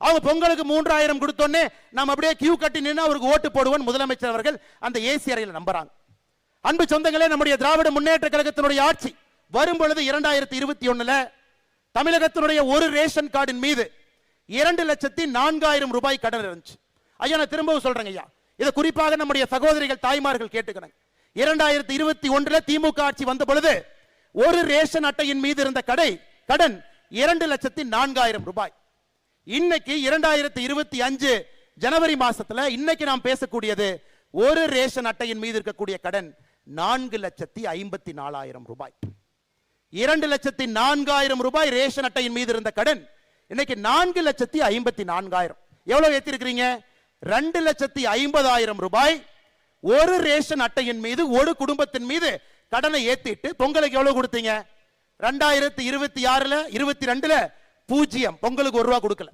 அவங்க பொங்கலுக்கு 3000 கொடுத்தோன்னே நம்ம அப்படியே கியூ கட்டி நின்று அவருக்கு ஓட்டு போடுவோம் முதலமைச்சர் அவர்கள் அந்த ஏசி அறையில் நம்புறாங்க. அன்பு சொந்தங்களே, நம்முடைய திராவிட முன்னேற்ற கழகத்தினுடைய ஆட்சி வரும் பொழுது 2021 தமிழகத்தினுடைய ஒரு ரேஷன் கார்டின் மீது 2,04,000 ரூபாய் கடன் இருந்துச்சு. ஐயா, நான் திரும்பவும் சொல்றேங்க ஐயா, இதை குறிப்பாக நம்முடைய சகோதரிகள் தாய்மார்கள் கேட்டுக்கிறாங்க. 2021 திமுக ஆட்சி வந்த பொழுது ஒரு ரேஷன் அட்டையின் மீது இருந்த கடன் 2,04,000 ரூபாய். இன்னைக்கு 2025 ஜனவரி மாசத்துல இன்னைக்கு நாம் பேசக்கூடியது ஒரு ரேஷன் அட்டையின் மீது இருக்கக்கூடிய கடன் 4,54,000 ரூபாய். 2,04,000 ரூபாய் ரேஷன் அட்டையின் மீது இருந்த கடன் இன்னைக்கு 4,54,000. எவ்வளவு ஏத்திருக்கிறீங்க? 2,50,000 ரூபாய் ஒரு ரேஷன் அட்டையின் மீது ஒரு குடும்பத்தின் மீது கடனை ஏத்திட்டு பொங்கலுக்கு எவ்வளவு கொடுத்தீங்க? 2026 22 0 பொங்கலுக்கு 1 ரூபாய் கொடுக்கல.